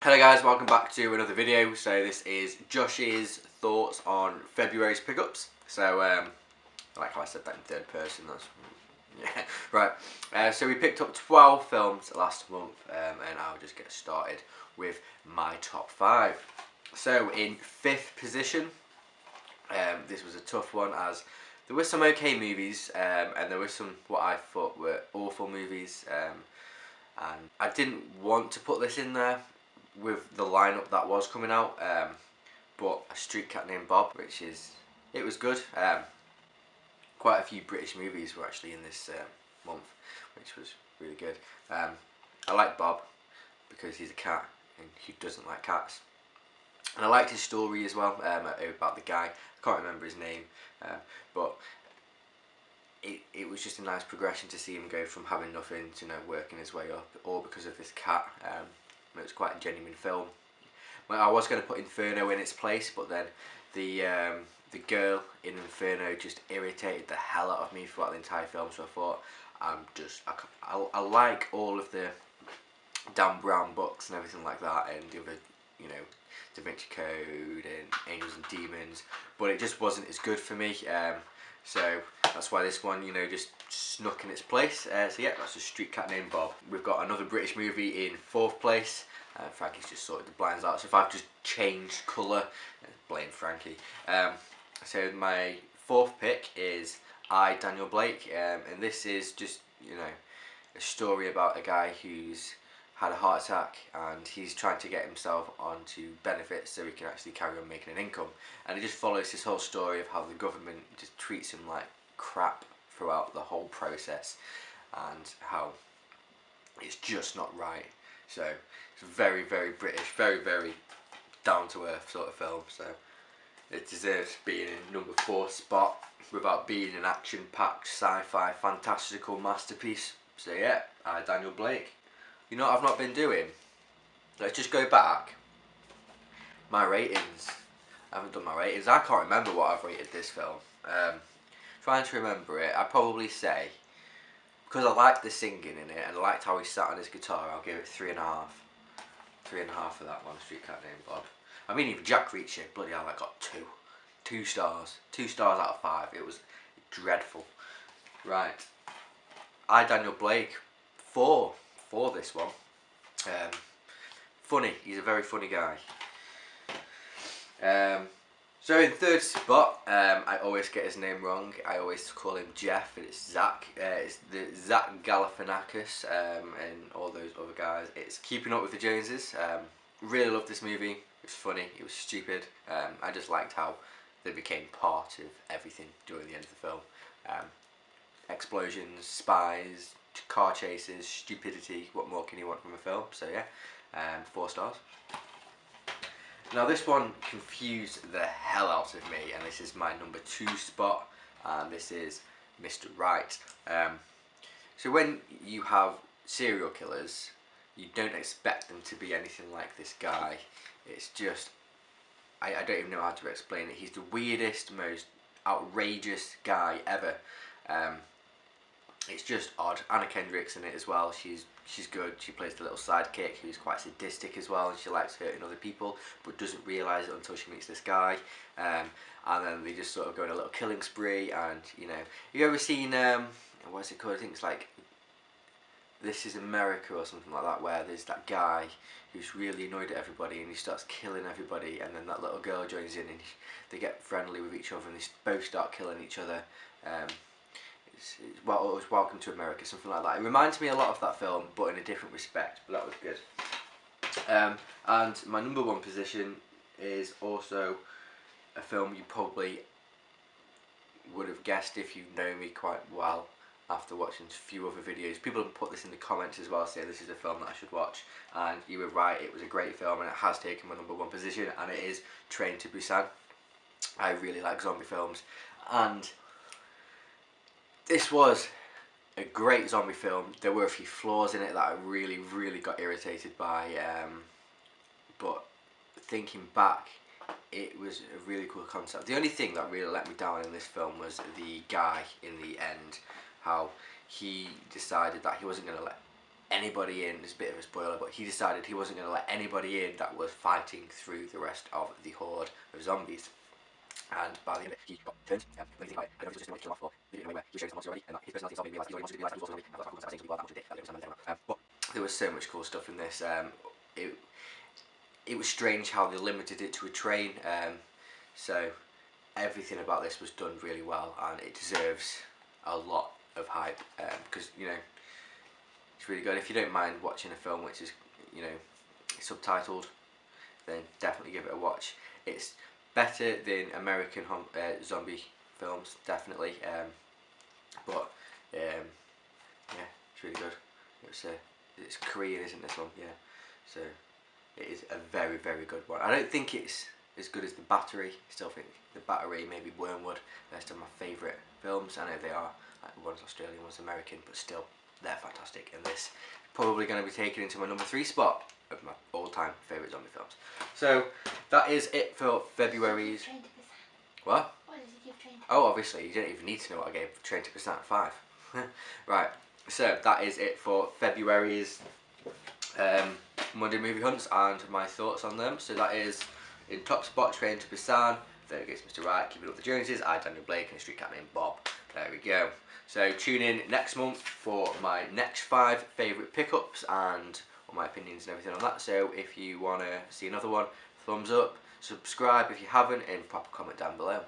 Hello guys, welcome back to another video. So this is Josh's thoughts on February's pickups. So like how I said that in third person, that's yeah, right. So we picked up 12 films last month, and I'll just get started with my top 5. So in 5th position, this was a tough one as there were some okay movies, and there were some what I thought were awful movies, and I didn't want to put this in there with the lineup that was coming out, but A Street Cat Named Bob, it was good. Quite a few British movies were actually in this month, which was really good. I like Bob because he's a cat and who doesn't like cats, and I liked his story as well, about the guy. I can't remember his name, but it was just a nice progression to see him go from having nothing to working his way up, all because of this cat. It was quite a genuine film. Well, I was going to put Inferno in its place, but then the girl in Inferno just irritated the hell out of me throughout the entire film. So I thought, I like all of the Dan Brown books and everything like that, and the other, Da Vinci Code and Angels and Demons, but it just wasn't as good for me. So that's why this one, just snuck in its place. So yeah, that's A Street Cat Named Bob. We've got another British movie in 4th place. Frankie's just sorted the blinds out, so if I've just changed colour, blame Frankie. So my 4th pick is I, Daniel Blake, and this is just, a story about a guy who's had a heart attack and he's trying to get himself onto benefits so he can actually carry on making an income, and it just follows this whole story of how the government just treats him like crap throughout the whole process and how it's just not right. So it's very, very British, very, very down to earth sort of film, so it deserves being in number 4 spot without being an action packed sci-fi fantastical masterpiece. So yeah, I, Daniel Blake. You know what I've not been doing? Let's just go back. My ratings. I haven't done my ratings. I can't remember what I've rated this film. Trying to remember it, I'd probably say, because I liked the singing in it and I liked how he sat on his guitar, I'll give it 3.5. 3.5 for that one, Street Cat Named Bob. I mean, even Jack Reacher, bloody hell, I got 2. 2 stars. 2 stars out of 5. It was dreadful. Right. I, Daniel Blake, 4. For this one. Funny, he's a very funny guy. So in 3rd spot, I always get his name wrong. I always call him Jeff, and it's Zach. It's the Zach Galifianakis, and all those other guys. It's Keeping Up with the Joneses. Really loved this movie. It was funny. It was stupid. I just liked how they became part of everything during the end of the film. Explosions, spies, car chases, stupidity. What more can you want from a film? So yeah, 4 stars. Now this one confused the hell out of me, and this is my number 2 spot, and this is Mr. Right. So when you have serial killers, you don't expect them to be anything like this guy. It's just, I don't even know how to explain it. He's the weirdest, most outrageous guy ever. It's just odd. Anna Kendrick's in it as well. She's good. She plays the little sidekick who's quite sadistic as well, and she likes hurting other people but doesn't realise it until she meets this guy, and then they just sort of go on a little killing spree. And you ever seen what's it called? I think it's like This Is America or something like that, where there's that guy who's really annoyed at everybody and he starts killing everybody, and then that little girl joins in and they get friendly with each other and they both start killing each other. Well, it was Welcome to America, something like that. It reminds me a lot of that film, but in a different respect, but that was good. And my number 1 position is also a film you probably would have guessed if you know me quite well after watching a few other videos. People have put this in the comments as well, saying this is a film that I should watch, and you were right, it was a great film and it has taken my number 1 position, and it is Train to Busan. I really like zombie films, and this was a great zombie film. There were a few flaws in it that I really, really got irritated by, but thinking back, it was a really cool concept. The only thing that really let me down in this film was the guy in the end, how he decided that he wasn't going to let anybody in. It's a bit of a spoiler, but he decided he wasn't going to let anybody in that was fighting through the rest of the horde of zombies. And by the end of it, he got turned. When you think about it, I don't know if it was just a kill off or where he was showing the monster already, and his personality is all made me realise he already wanted to be like he was also zombie. That's quite cool. That much did. But there was so much cool stuff in this. It was strange how they limited it to a train. So everything about this was done really well, and it deserves a lot of hype because it's really good. If you don't mind watching a film which is subtitled, then definitely give it a watch. It's better than American zombie films, definitely. But yeah, it's really good. It's Korean, isn't this one? Yeah. So it is a very, very good one. I don't think it's as good as The Battery. Still think The Battery, maybe Wormwood, they're still my favourite films. I know they are. Like, one's Australian, one's American, but still, they're fantastic. And this is probably going to be taken into my number 3 spot of my all-time favourite zombie films. So that is it for February's. What? What did you give Train to Busan? Oh, obviously, you don't even need to know what I gave Train to Busan 5. Right, so that is it for February's Monday movie hunts and my thoughts on them. So that is in top spot, Train to Busan. There goes Mr. Right, keeping up the Joneses. I, Daniel Blake, and a street cat named Bob. There we go. So tune in next month for my next 5 favourite pickups and all my opinions and everything on that. So if you want to see another one, thumbs up, subscribe if you haven't, and pop a comment down below.